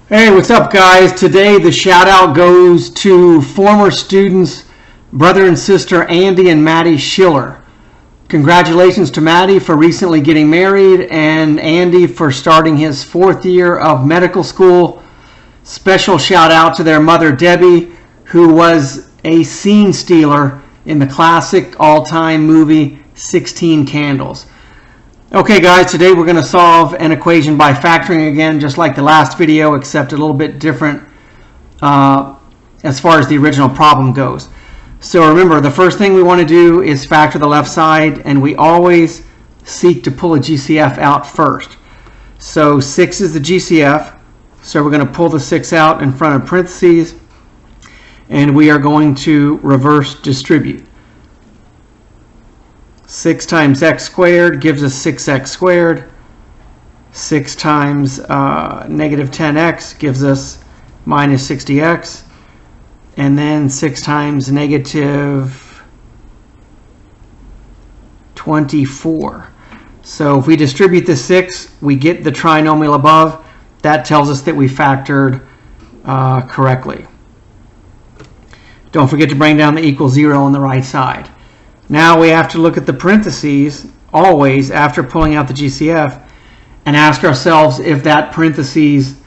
Hey, what's up, guys? Today the shout out goes to former students, brother and sister Andy and Maddie Schiller. Congratulations to Maddie for recently getting married and Andy for starting his 4th year of medical school. Special shout out to their mother Debbie, who was a scene stealer in the classic all-time movie 16 Candles. Okay guys, today we're going to solve an equation by factoring again, just like the last video, except a little bit different as far as the original problem goes. So remember, the first thing we want to do is factor the left side, and we always seek to pull a GCF out first. So 6 is the GCF, so we're going to pull the 6 out in front of parentheses, and we are going to reverse distribute. 6 times x squared gives us 6x squared. 6 times negative 10x gives us minus 60x. And then 6 times negative 24. So if we distribute the 6, we get the trinomial above. That tells us that we factored correctly. Don't forget to bring down the equal 0 on the right side. Now we have to look at the parentheses always after pulling out the GCF and ask ourselves if that parentheses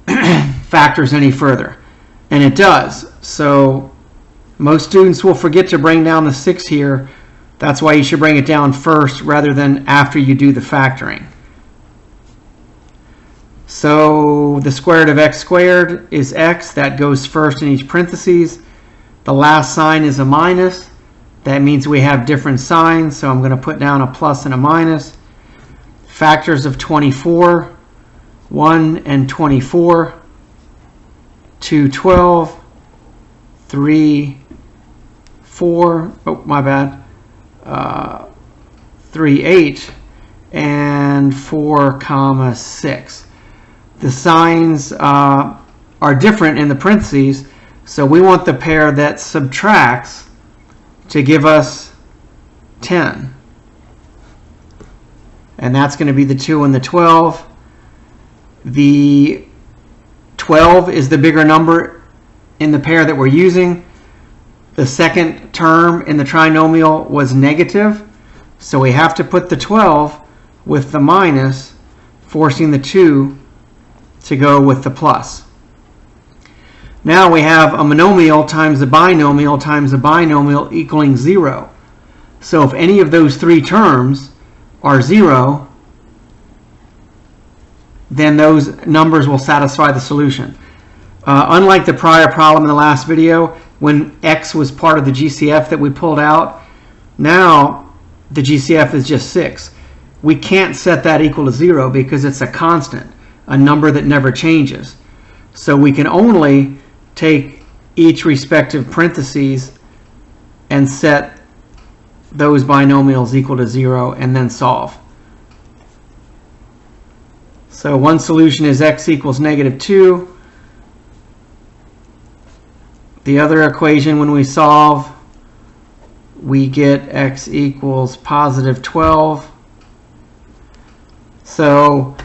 factors any further. And it does. So most students will forget to bring down the 6 here. That's why you should bring it down first rather than after you do the factoring. So the square root of x squared is x. That goes first in each parentheses. The last sign is a minus. That means we have different signs, so I'm going to put down a plus and a minus. Factors of 24, 1 and 24, 2, 12, 3, 4, oh, my bad, 3, 8, and 4, comma 6. The signs are different in the parentheses, so we want the pair that subtracts to give us 10. And that's going to be the 2 and the 12. The 12 is the bigger number in the pair that we're using. The second term in the trinomial was negative, so we have to put the 12 with the minus, forcing the 2 to go with the plus. Now we have a monomial times a binomial times a binomial equaling 0. So if any of those 3 terms are 0, then those numbers will satisfy the solution. Unlike the prior problem in the last video, when x was part of the GCF that we pulled out, now the GCF is just 6. We can't set that equal to 0 because it's a constant, a number that never changes. So we can only take each respective parentheses and set those binomials equal to 0 and then solve. So one solution is x equals negative 2. The other equation, when we solve, we get x equals positive 12. So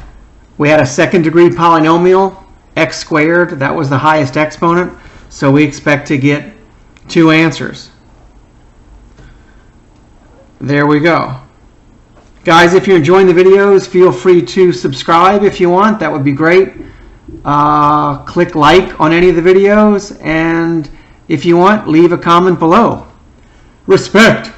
we had a second degree polynomial, x squared. That was the highest exponent, so we expect to get 2 answers. There we go. Guys, if you're enjoying the videos, feel free to subscribe if you want. That would be great. Click like on any of the videos, and if you want, leave a comment below. Respect.